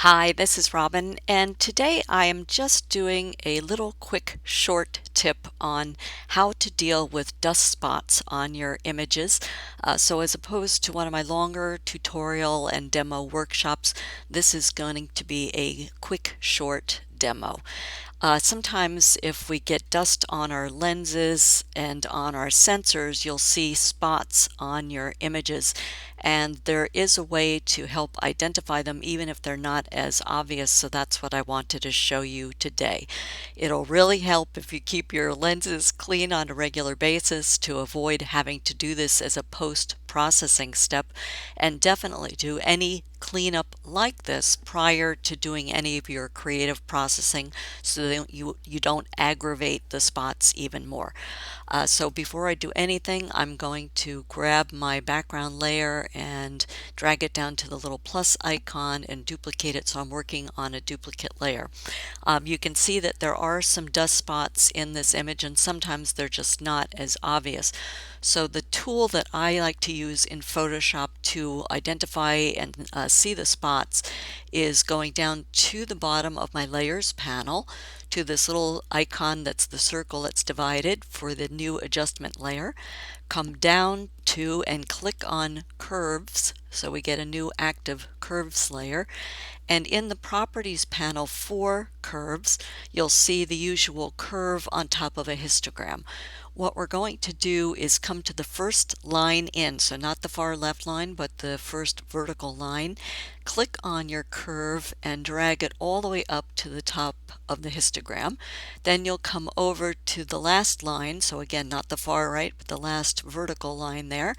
Hi, this is Robin, and today I am just doing a little quick short tip on how to deal with dust spots on your images. So as opposed to one of my longer tutorial and demo workshops, this is going to be a quick short demo. Sometimes if we get dust on our lenses and on our sensors, you'll see spots on your images, and there is a way to help identify them even if they're not as obvious, so that's what I wanted to show you today. It'll really help if you keep your lenses clean on a regular basis to avoid having to do this as a post-processing step, and definitely do any cleanup like this prior to doing any of your creative processing so that you don't aggravate the spots even more. So before I do anything, I'm going to grab my background layer and drag it down to the little plus icon and duplicate it, so I'm working on a duplicate layer. You can see that there are some dust spots in this image, and sometimes they're just not as obvious. So the tool that I like to use in Photoshop to identify and see the spots is going down to the bottom of my layers panel to this little icon that's the circle that's divided for the new adjustment layer. Come down to and click on curves, so we get a new active curves layer. And in the properties panel for curves, you'll see the usual curve on top of a histogram. What we're going to do is come to the first line in, so not the far left line, but the first vertical line. Click on your curve and drag it all the way up to the top of the histogram. Then you'll come over to the last line, so again, not the far right, but the last vertical line there,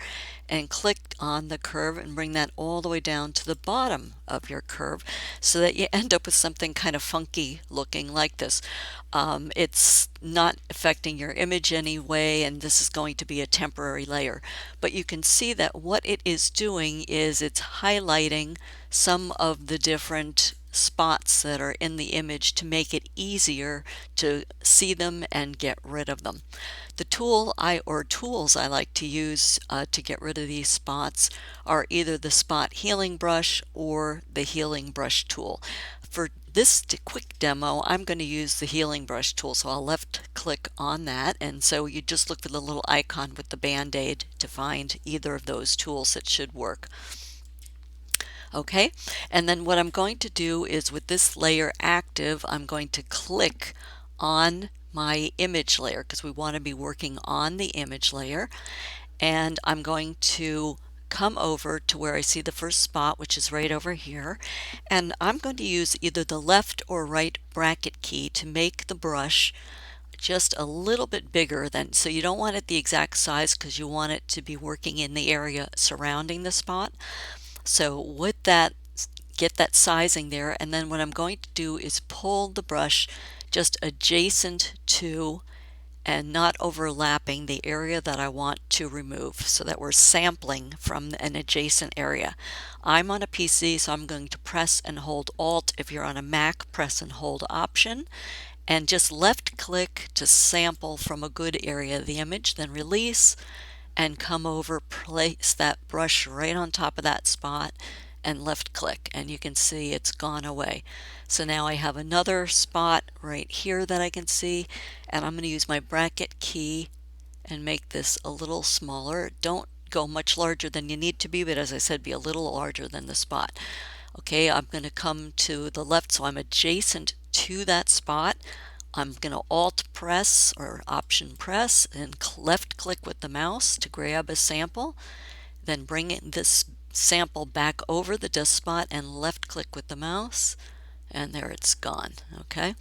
and click on the curve and bring that all the way down to the bottom of your curve so that you end up with something kind of funky looking like this. It's not affecting your image anyway, and this is going to be a temporary layer. But you can see that what it is doing is it's highlighting some of the different spots that are in the image to make it easier to see them and get rid of them. The tools I like to use to get rid of these spots are either the spot healing brush or the healing brush tool. For this quick demo, I'm going to use the healing brush tool, so I'll left click on that, and so you just look for the little icon with the band-aid to find either of those tools that should work. Okay, and then what I'm going to do is with this layer active, I'm going to click on my image layer because we want to be working on the image layer, and I'm going to come over to where I see the first spot, which is right over here, and I'm going to use either the left or right bracket key to make the brush just a little bit bigger than, so you don't want it the exact size because you want it to be working in the area surrounding the spot. So with that, get that sizing there, and then what I'm going to do is pull the brush just adjacent to and not overlapping the area that I want to remove so that we're sampling from an adjacent area. I'm on a PC, so I'm going to press and hold Alt. If you're on a Mac, press and hold Option, and just left click to sample from a good area of the image, then release and come over, place that brush right on top of that spot and left click, and you can see it's gone away. So now I have another spot right here that I can see, and I'm going to use my bracket key and make this a little smaller. Don't go much larger than you need to be, but as I said, be a little larger than the spot. Okay, I'm going to come to the left, so I'm adjacent to that spot. I'm going to Alt press or Option press and left click with the mouse to grab a sample, then bring this sample back over the dust spot and left click with the mouse, and there it's gone. Okay,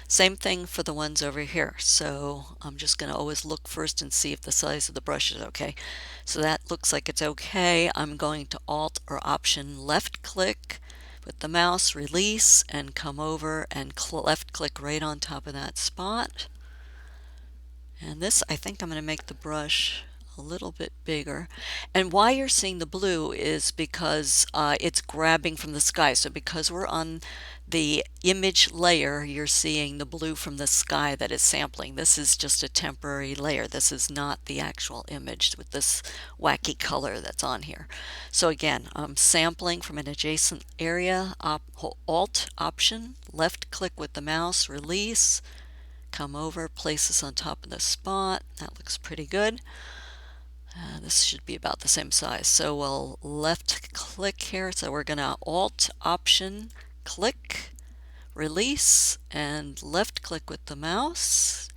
same thing for the ones over here. So I'm just going to always look first and see if the size of the brush is okay. So that looks like it's okay. I'm going to Alt or Option left click with the mouse, release, and come over and left click right on top of that spot. And this, I think I'm going to make the brush a little bit bigger. And why you're seeing the blue is because it's grabbing from the sky. So because we're on The image layer, you're seeing the blue from the sky that is sampling. This is just a temporary layer. This is not the actual image with this wacky color that's on here. So again, I'm sampling from an adjacent area, Alt Option, left click with the mouse, release, come over, place this on top of the spot. That looks pretty good. This should be about the same size. So we'll left click here. So we're going to Alt Option click, release, and left click with the mouse.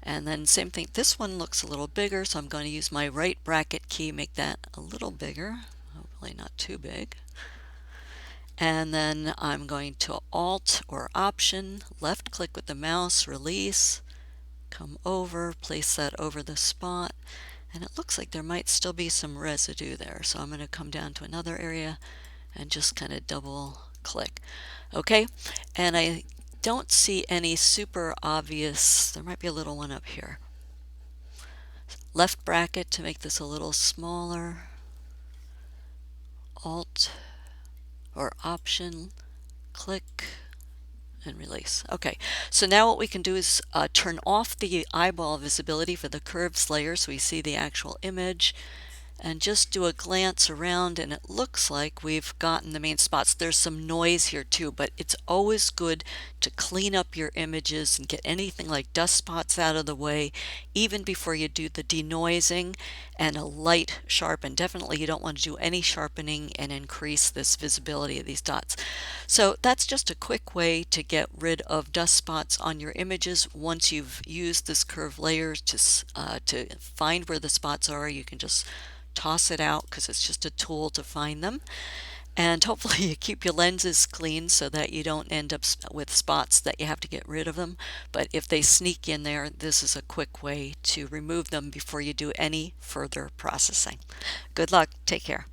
And then same thing. This one looks a little bigger, so I'm going to use my right bracket key, make that a little bigger. Hopefully not too big. And then I'm going to Alt or Option, left click with the mouse, release, come over, place that over the spot. And it looks like there might still be some residue there. So I'm going to come down to another area and just kind of double click. Okay, and I don't see any super obvious, there might be a little one up here. Left bracket to make this a little smaller. Alt or Option, click, and release. Okay, so now what we can do is turn off the eyeball visibility for the curves layer so we see the actual image, and just do a glance around, and it looks like we've gotten the main spots. There's some noise here too, but it's always good to clean up your images and get anything like dust spots out of the way even before you do the denoising and a light sharpen. Definitely you don't want to do any sharpening and increase this visibility of these dots. So that's just a quick way to get rid of dust spots on your images. Once you've used this curve layer to find where the spots are, you can just toss it out because it's just a tool to find them. And hopefully you keep your lenses clean so that you don't end up with spots that you have to get rid of them. But if they sneak in there, this is a quick way to remove them before you do any further processing. Good luck. Take care.